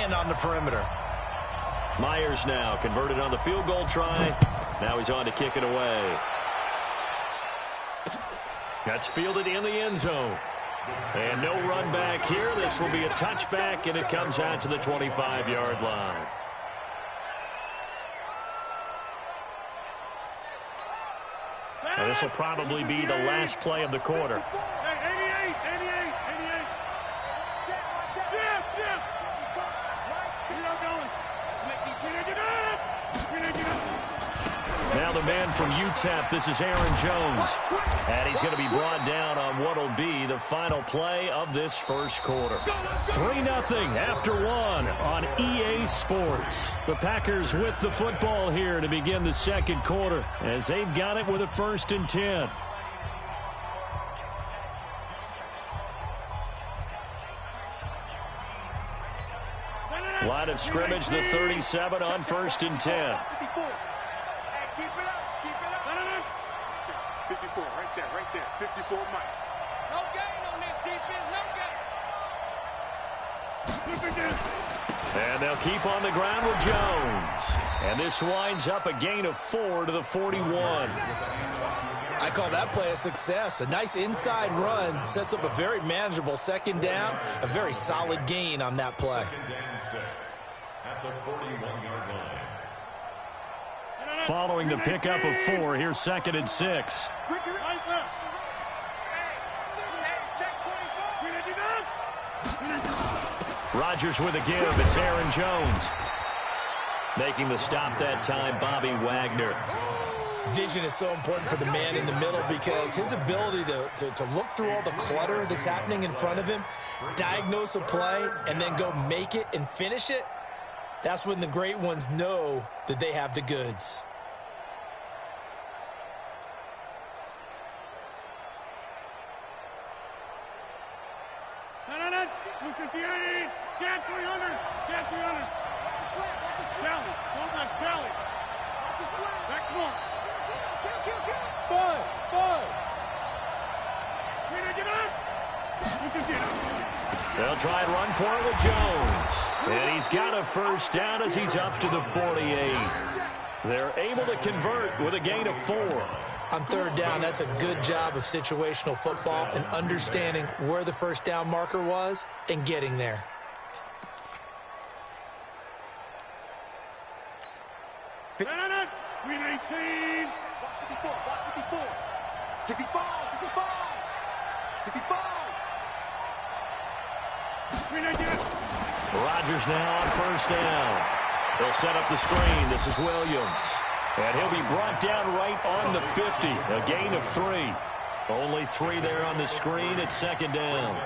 man on the perimeter. Myers now converted on the field goal try. Now he's on to kick it away. That's fielded in the end zone. And no run back here. This will be a touchback, and it comes out to the 25-yard line. Now this will probably be the last play of the quarter. Now the man from UTEP, this is Aaron Jones. And he's going to be brought down on what will be the final play of this first quarter. 3-0 after one on EA Sports. The Packers with the football here to begin the second quarter as they've got it with a 1st and 10. Line of scrimmage, the 37 on 1st and 10. 54, right there. 54, Mike. No gain on this defense, no gain. And they'll keep on the ground with Jones. And this winds up a gain of 4 to the 41. I call that play a success. A nice inside run sets up a very manageable 2nd down. A very solid gain on that play. 2nd and 6 at the 41-yard line. Following the pickup of 4, here's 2nd and 6. Rodgers with a give. It's Aaron Jones. Making the stop that time, Bobby Wagner. Vision is so important for the man in the middle because his ability to look through all the clutter that's happening in front of him, diagnose a play, and then go make it and finish it, that's when the great ones know that they have the goods. They'll try and run for it with Jones. And he's got a 1st down as he's up to the 48. They're able to convert with a gain of 4. On 3rd down, that's a good job of situational football and understanding where the 1st down marker was and getting there. Green 18. 54. 65. Rodgers now on 1st down. They'll set up the screen. This is Williams. And he'll be brought down right on the 50. A gain of 3. Only 3 there on the screen at 2nd down.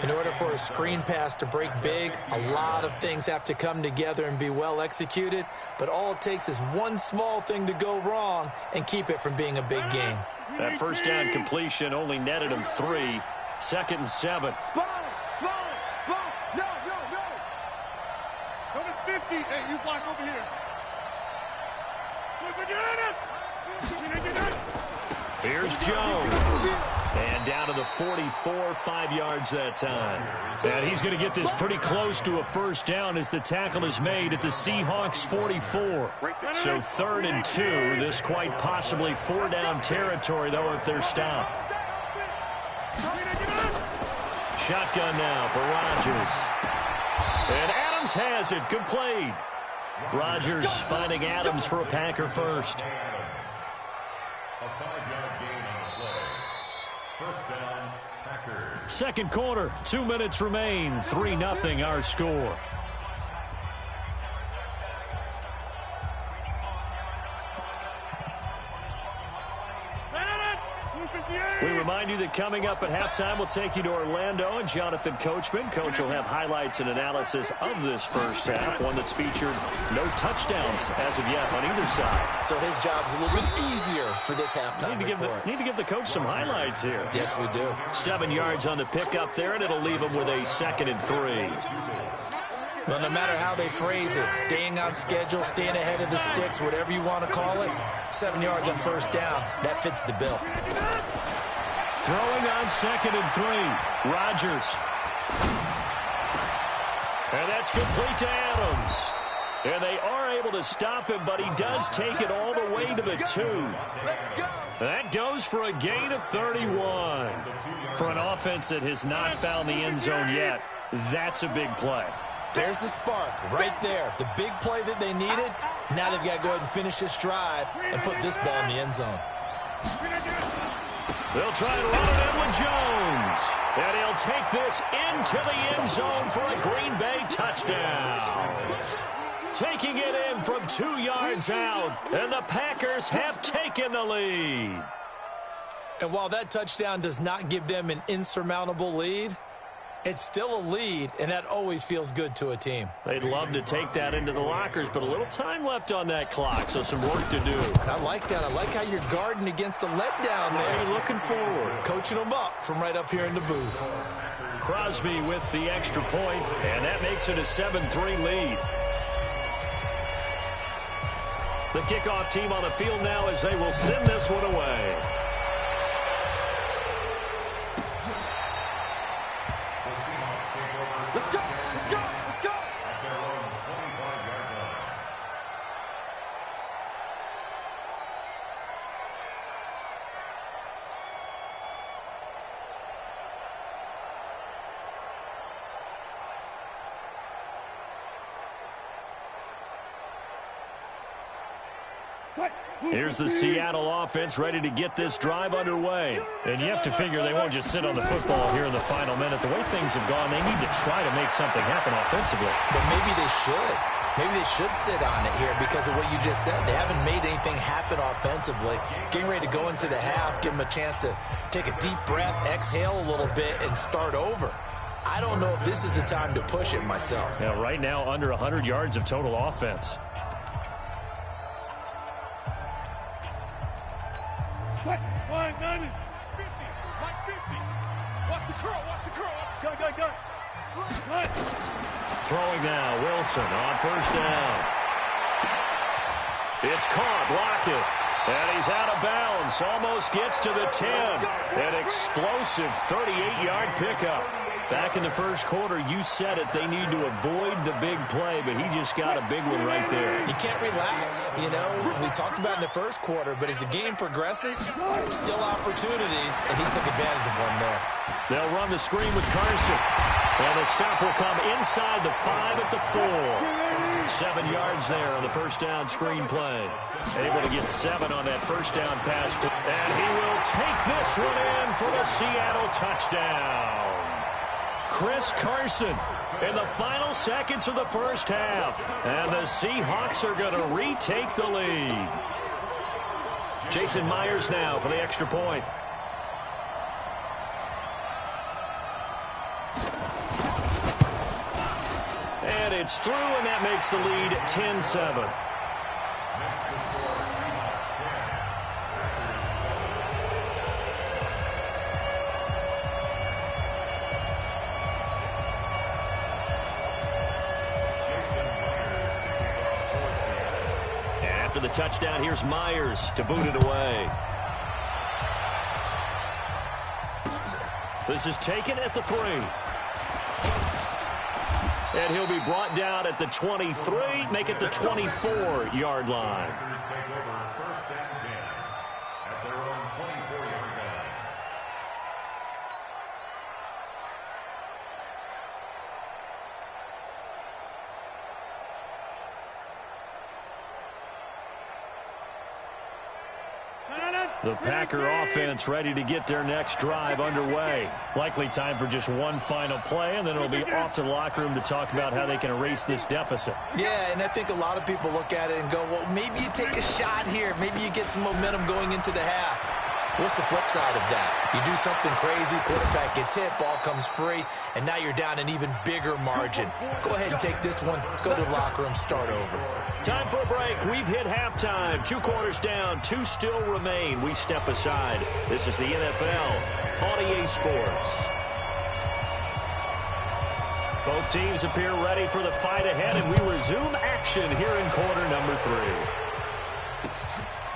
In order for a screen pass to break big, a lot of things have to come together and be well executed. But all it takes is one small thing to go wrong and keep it from being a big game. That 1st down completion only netted him 3. 2nd and 7. Small. No. Go to 50. Hey, you block over here. Here's Jones. And down to the 44, 5 yards that time. And he's going to get this pretty close to a 1st down as the tackle is made at the Seahawks 44. So 3rd and 2. This quite possibly 4-down territory, though, if they're stopped. Shotgun now for Rodgers. And Adams has it. Good play. Rodgers finding Adams for a Packer 1st. A 5-yard gain on the play. 1st down, Packers. 2nd quarter, 2 minutes remain. 3-0 our score. We remind you that coming up at halftime, we'll take you to Orlando and Jonathan Coachman. Coach will have highlights and analysis of this first half, one that's featured no touchdowns as of yet on either side. So his job's a little bit easier for this halftime report. Need to give the coach some highlights here. Yes, we do. 7 yards on the pickup there, and it'll leave him with a 2nd and 3. Well, no matter how they phrase it, staying on schedule, staying ahead of the sticks, whatever you want to call it, 7 yards on 1st down, that fits the bill. Throwing on 2nd and 3. Rodgers. And And that's complete to Adams. And they are able to stop him, but he does take it all the way to the 2. That goes for a gain of 31. For an offense that has not found the end zone yet, that's a big play. There's the spark right there. The big play that they needed. Now they've got to go ahead and finish this drive and put this ball in the end zone. They'll try and run it in with Jones. And he'll take this into the end zone for a Green Bay touchdown. Taking it in from 2 yards out, and the Packers have taken the lead. And while that touchdown does not give them an insurmountable lead, it's still a lead, and that always feels good to a team. They'd love to take that into the lockers, but a little time left on that clock, so some work to do. I like that. I like how you're guarding against a letdown there. You're looking forward. Coaching them up from right up here in the booth. Crosby with the extra point, and that makes it a 7-3 lead. The kickoff team on the field now as they will send this one away. Let's go, let's go, let's go. At their own 25-yard line. Here's the Seattle offense ready to get this drive underway. And you have to figure they won't just sit on the football here in the final minute. The way things have gone, they need to try to make something happen offensively. But maybe they should. Maybe they should sit on it here because of what you just said. They haven't made anything happen offensively. Getting ready to go into the half, give them a chance to take a deep breath, exhale a little bit, and start over. I don't know if this is the time to push it myself. Now, right now, under 100 yards of total offense. Line 90. 50. Like 50. Watch the curl. Watch the curl. Go. Slide. Throwing now, Wilson on first down. It's caught, Lockett. And he's out of bounds. Almost gets to the 10. An explosive 38-yard pickup. Back in the first quarter, you said it, they need to avoid the big play, but he just got a big one right there. You can't relax, you know. We talked about in the first quarter, but as the game progresses, still opportunities, and he took advantage of one there. They'll run the screen with Carson. And the stop will come inside the 5 at the 4. 7 yards there on the first down screen play. Able to get 7 on that first down pass. And he will take this one in for the Seattle touchdown. Chris Carson in the final seconds of the first half. And the Seahawks are going to retake the lead. Jason Myers now for the extra point. And it's through, and that makes the lead 10-7. After the touchdown, here's Myers to boot it away. This is taken at the 3. And he'll be brought down at the 23, make it the 24-yard line. Take over first and 10 at their own 24-yard line. The Packer offense ready to get their next drive underway. Likely time for just one final play, and then it'll be off to the locker room to talk about how they can erase this deficit. Yeah, and I think a lot of people look at it and go, well, maybe you take a shot here. Maybe you get some momentum going into the half. What's the flip side of that? You do something crazy, quarterback gets hit, ball comes free, and now you're down an even bigger margin. Go ahead and take this one, go to the locker room, start over. Time for a break. We've hit halftime. 2 quarters down, 2 still remain. We step aside. This is the NFL on EA Sports. Both teams appear ready for the fight ahead, and we resume action here in quarter number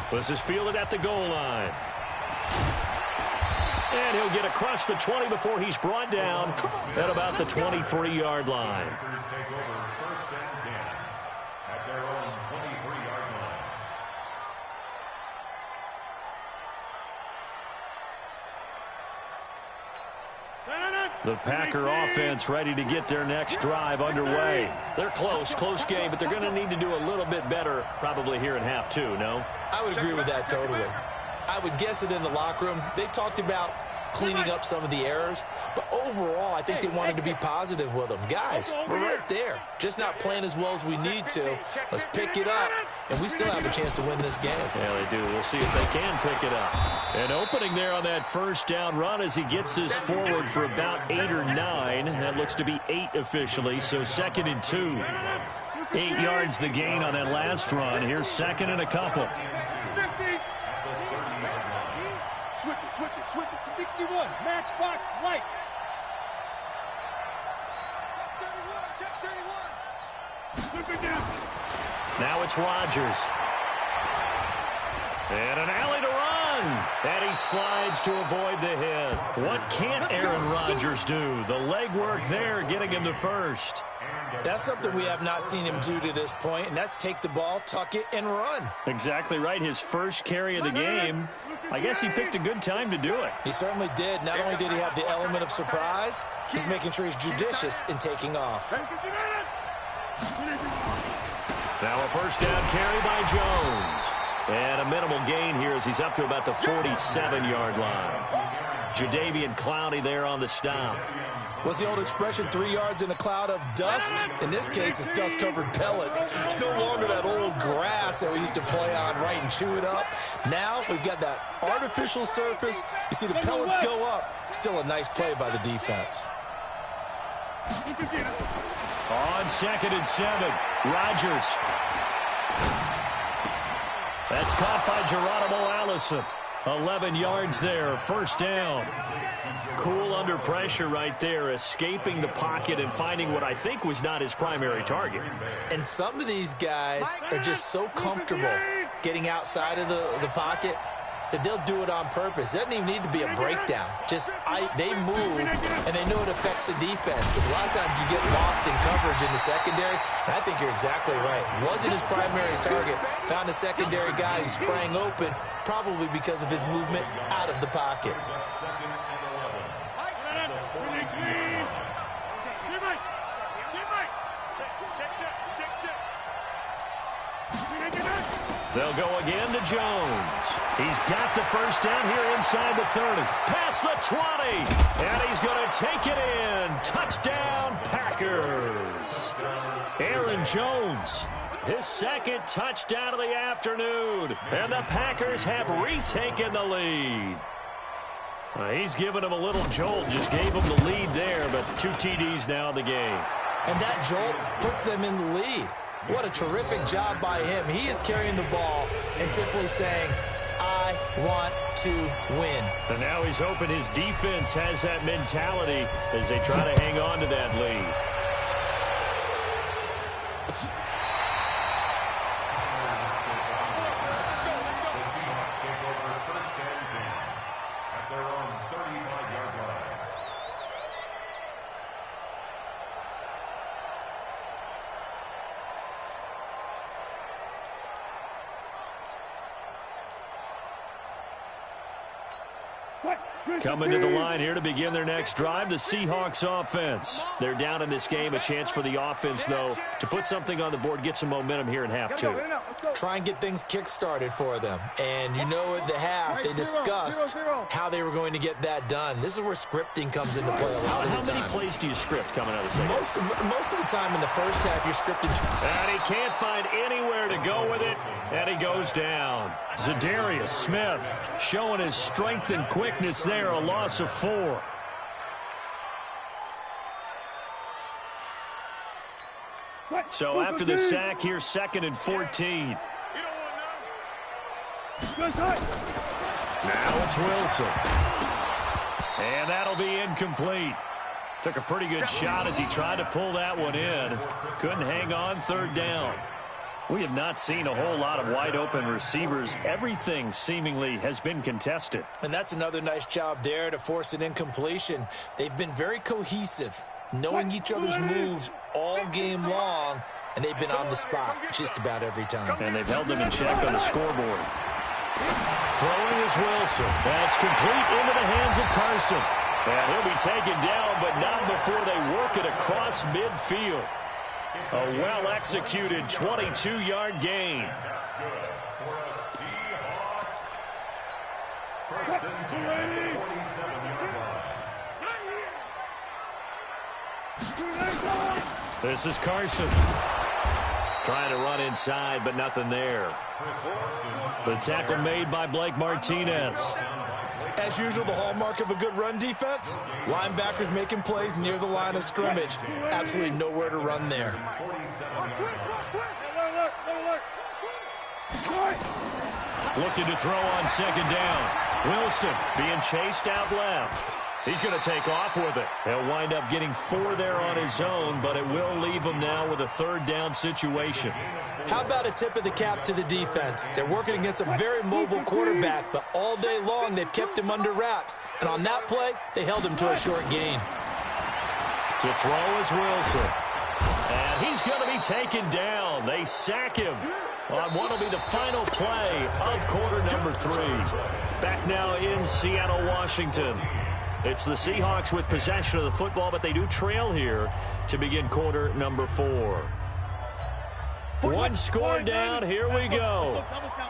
3. This is fielded at the goal line. And he'll get across the 20 before he's brought down at about the 23-yard line. Packers take over first and 10 at their own 23-yard line. The Packer offense ready to get their next drive underway. They're close game, but they're going to need to do a little bit better probably here in half two, no? I would agree with that totally. I would guess it in the locker room. They talked about cleaning up some of the errors, but overall, I think they wanted to be positive with them. Guys, we're right there. Just not playing as well as we need to. Let's pick it up, and we still have a chance to win this game. Yeah, they do. We'll see if they can pick it up. And opening there on that first down run as he gets this forward for about 8 or 9. That looks to be 8 officially, so 2nd and 2. 8 yards the gain on that last run. Here's 2nd and a couple. Switch it. 61. Matchbox right. Now it's Rodgers. And an alley to run. And he slides to avoid the hit. What can't Aaron Rodgers do? The legwork there getting him to first. That's something we have not seen him do to this point, and that's take the ball, tuck it, and run. Exactly right. His first carry of the game. I guess he picked a good time to do it. He certainly did. Not only did he have the element of surprise, he's making sure he's judicious in taking off. Now a first down carry by Jones. And a minimal gain here as he's up to about the 47-yard line. Jadeveon Clowney there on the stop. What's the old expression, 3 yards in a cloud of dust? In this case, it's dust-covered pellets. It's no longer that old grass that we used to play on, right, and chew it up. Now we've got that artificial surface. You see the pellets go up. Still a nice play by the defense. On 2nd and 7, Rodgers. That's caught by Geronimo Allison. 11 yards there, first down. Cool under pressure right there, escaping the pocket and finding what I think was not his primary target. And some of these guys are just so comfortable getting outside of the pocket that they'll do it on purpose. It doesn't even need to be a breakdown. They move, and they know it affects the defense. Because a lot of times you get lost in coverage in the secondary, and I think you're exactly right. Wasn't his primary target. Found a secondary guy who sprang open, probably because of his movement out of the pocket. They'll go again to Jones. He's got the first down here inside the 30. Past the 20. And he's going to take it in. Touchdown, Packers. Aaron Jones, his 2nd touchdown of the afternoon. And the Packers have retaken the lead. He's given him a little jolt. Just gave him the lead there, but 2 TDs now in the game. And that jolt puts them in the lead. What a terrific job by him. He is carrying the ball and simply saying, I want to win. And now he's hoping his defense has that mentality as they try to hang on to that lead. The Seahawks take over first and 10 at their own 35-yard line. Coming to the line here to begin their next drive, the Seahawks offense. They're down in this game. A chance for the offense, though, to put something on the board, get some momentum here in half two. Try and get things kick-started for them. And you know at the half, they discussed how they were going to get that done. This is where scripting comes into play a lot of the time. How many plays do you script coming out of the second? Most of the time in the first half, you're scripting. And he can't find anywhere to go with it, and he goes down. Zadarius Smith showing his strength and quickness there, a loss of 4. So after the sack, here's 2nd and 14. Now it's Wilson. And that'll be incomplete. Took a pretty good shot as he tried to pull that one in. Couldn't hang on, 3rd down. We have not seen a whole lot of wide-open receivers. Everything seemingly has been contested. And that's another nice job there to force an incompletion. They've been very cohesive, knowing each other's moves all game long, and they've been on the spot just about every time. And they've held them in check on the scoreboard. Throwing is Wilson. That's complete into the hands of Carson. And he'll be taken down, but not before they work it across midfield. A well-executed 22-yard gain. That's good for a Seahawks. First and 10 at the 47-yard line. This is Carson. Trying to run inside, but nothing there. The tackle made by Blake Martinez. As usual, the hallmark of a good run defense, linebackers making plays near the line of scrimmage. Absolutely nowhere to run there. Looking to throw on second down. Wilson being chased out left. He's going to take off with it. He'll wind up getting 4 there on his own, but it will leave him now with a third down situation. How about a tip of the cap to the defense? They're working against a very mobile quarterback, but all day long they've kept him under wraps. And on that play, they held him to a short gain. To throw is Wilson. And he's going to be taken down. They sack him on what will be the final play of quarter number 3. Back now in Seattle, Washington. It's the Seahawks with possession of the football, but they do trail here to begin quarter number 4. One score down. Here we go.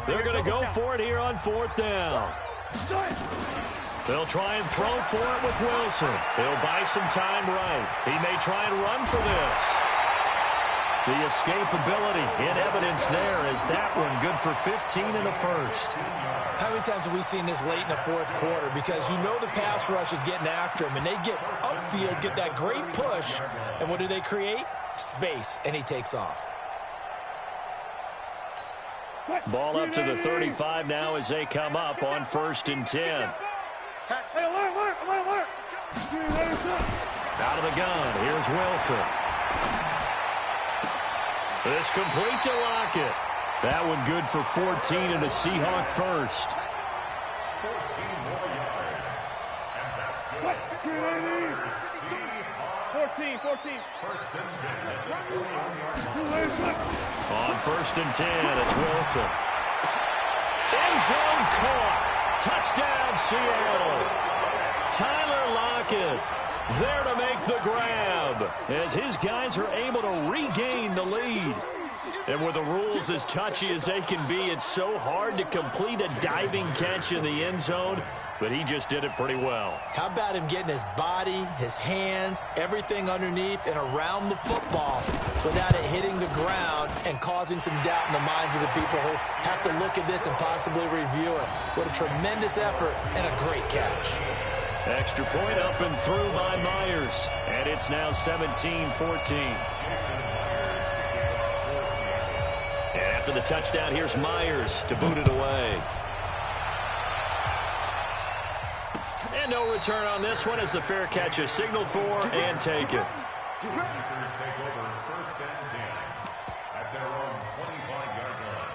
They're going to go for it here on 4th down. They'll try and throw for it with Wilson. They'll buy some time right. He may try and run for this. The escapability in evidence there as that one good for 15 in the first. How many times have we seen this late in the 4th quarter? Because you know the pass rush is getting after him, and they get upfield, get that great push, and what do they create? Space, and he takes off. Ball up to the 35 now as they come up on 1st and 10. Out of the gun, here's Wilson. It's complete to Lockett. That one good for 14 and a Seahawk first. 14 more yards. And that's good. 14. First and 10 at the 21-yard line. On 1st and 10, it's Wilson. End zone caught. Touchdown, Seattle. Tyler Lockett there to make the grab as his guys are able to regain the lead. And with the rules as touchy as they can be, it's so hard to complete a diving catch in the end zone, but he just did it pretty well. How about him getting his body, his hands, everything underneath and around the football without it hitting the ground and causing some doubt in the minds of the people who have to look at this and possibly review it. What a tremendous effort and a great catch. Extra point up and through by Myers, and it's now 17-14. And after the touchdown, here's Myers to boot it away. And no return on this one as the fair catch is signaled for and taken. Panthers take over 1st and 10 at their own 25-yard line.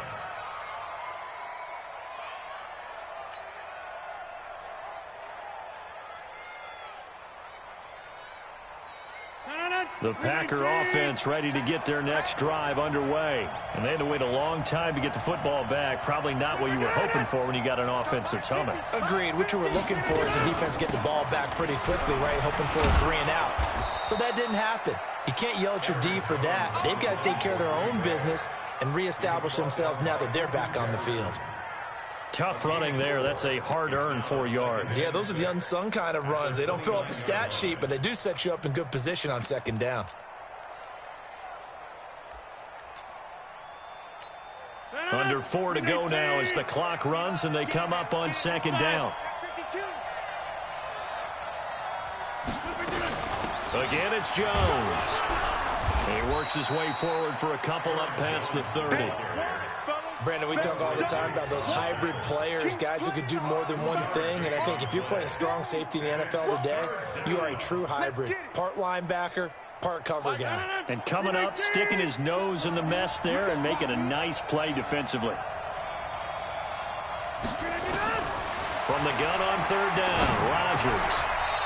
The Packer offense ready to get their next drive underway. And they had to wait a long time to get the football back. Probably not what you were hoping for when you got an offense that's humming. Agreed. What you were looking for is the defense getting the ball back pretty quickly, right? Hoping for a 3 and out. So that didn't happen. You can't yell at your D for that. They've got to take care of their own business and reestablish themselves now that they're back on the field. Tough running there. That's a hard-earned 4 yards. Yeah, those are the unsung kind of runs. They don't fill up the stat sheet, but they do set you up in good position on second down. Under 4 to go now as the clock runs and they come up on second down. Again, it's Jones. He works his way forward for a couple up past the 30. Brandon, we talk all the time about those hybrid players, guys who could do more than one thing, and I think if you're playing strong safety in the NFL today, you are a true hybrid. Part linebacker, Part cover guy. And coming up, sticking his nose in the mess there and making a nice play defensively. From the gun on third down, Rodgers.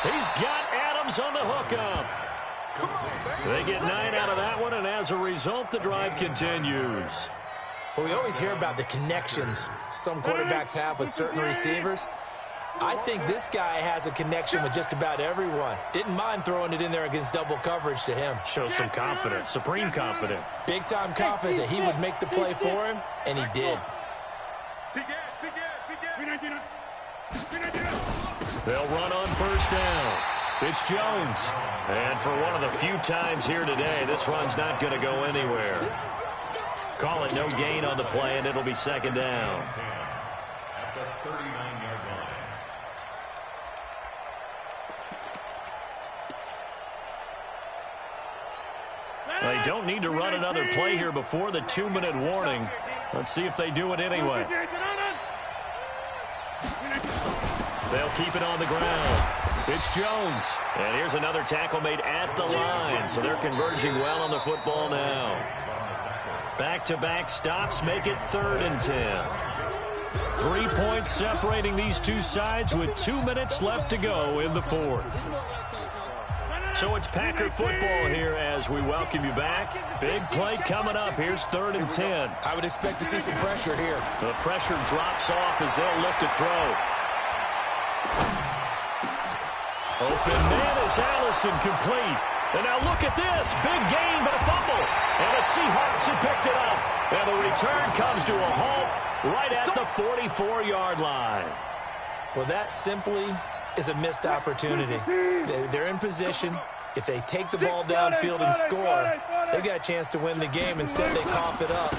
He's got Adams on the hookup. They get 9 out of that one, and as a result, the drive continues. Well, we always hear about the connections some quarterbacks have with certain receivers. I think this guy has a connection with just about everyone. Didn't mind throwing it in there against double coverage to him. Shows some confidence, supreme confidence. Big-time confidence that he would make the play for him, and he did. They'll run on first down. It's Jones. And for one of the few times here today, this run's not going to go anywhere. Call it no gain on the play, and it'll be second down. At the 39-yard line. They don't need to run another play here before the 2-minute warning. Let's see if they do it anyway. They'll keep it on the ground. It's Jones. And here's another tackle made at the line. So they're converging well on the football now. Back-to-back stops make it 3rd and 10. 3 points separating these two sides with 2 minutes left to go in the 4th. So it's Packer football here as we welcome you back. Big play coming up. Here's 3rd and 10. I would expect to see some pressure here. The pressure drops off as they'll look to throw. Open man is Allison, complete. And now look at this. Big gain but a fumble. And the Seahawks have picked it up. And the return comes to a halt right at the 44-yard line. Well, that simply is a missed opportunity. They're in position. If they take the ball downfield and score, they've got a chance to win the game. Instead, they cough it up.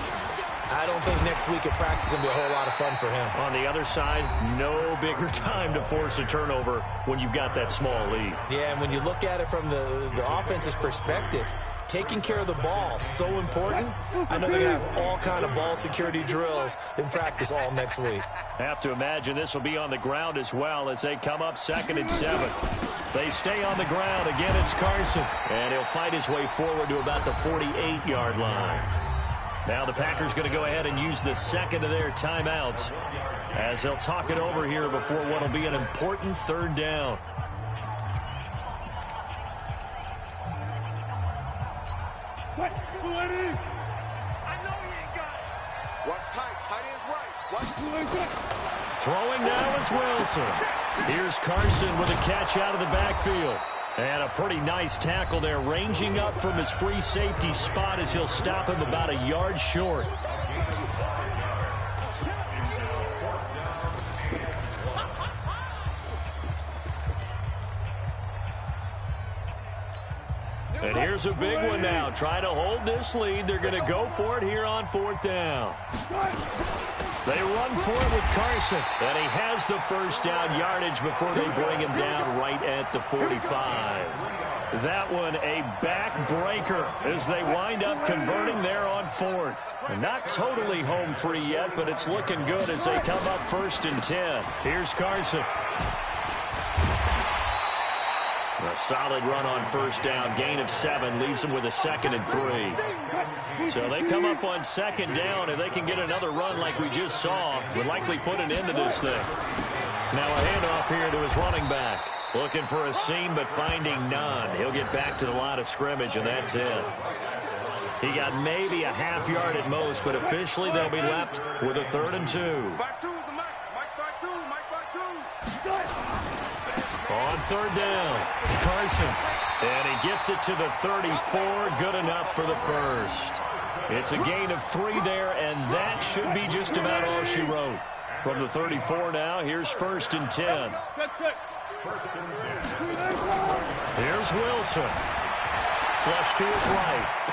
I don't think next week at practice is going to be a whole lot of fun for him. On the other side, no bigger time to force a turnover when you've got that small lead. Yeah, and when you look at it from the offense's perspective, taking care of the ball, so important. I know they're going to have all kind of ball security drills in practice all next week. Have to imagine this will be on the ground as well as they come up 2nd and 7. They stay on the ground. Again, it's Carson. And he'll fight his way forward to about the 48-yard line. Now the Packers going to go ahead and use the second of their timeouts as they'll talk it over here before what will be an important 3rd down. Throwing now is Wilson. Here's Carson with a catch out of the backfield. And a pretty nice tackle there, ranging up from his free safety spot as he'll stop him about a yard short. And here's a big one now. Trying to hold this lead. They're going to go for it here on 4th down. They run for it with Carson. And he has the first down yardage before they bring him down right at the 45. That one a backbreaker as they wind up converting there on 4th. Not totally home free yet, but it's looking good as they come up 1st and 10. Here's Carson. A solid run on first down. Gain of 7 leaves them with a 2nd and 3. So they come up on 2nd down, and they can get another run like we just saw. Would likely put an end to this thing. Now a handoff here to his running back. Looking for a seam, but finding none. He'll get back to the line of scrimmage, and that's it. He got maybe a half yard at most, but officially they'll be left with a 3rd and 2. On 3rd down, Carson. And he gets it to the 34. Good enough for the first. It's a gain of 3 there, and that should be just about all she wrote. From the 34 now, here's 1st and 10. Here's Wilson. Flush to his right.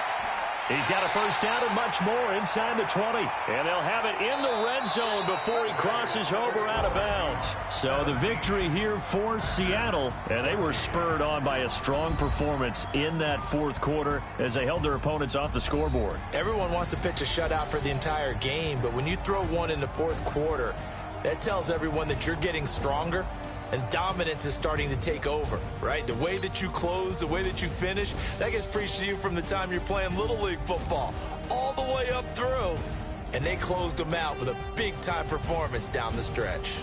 He's got a first down and much more inside the 20. And they'll have it in the red zone before he crosses over out of bounds. So the victory here for Seattle. And they were spurred on by a strong performance in that 4th quarter as they held their opponents off the scoreboard. Everyone wants to pitch a shutout for the entire game, but when you throw one in the 4th quarter, that tells everyone that you're getting stronger and dominance is starting to take over, right? The way that you close, the way that you finish, that gets preached to you from the time you're playing Little League football all the way up through. And they closed them out with a big-time performance down the stretch.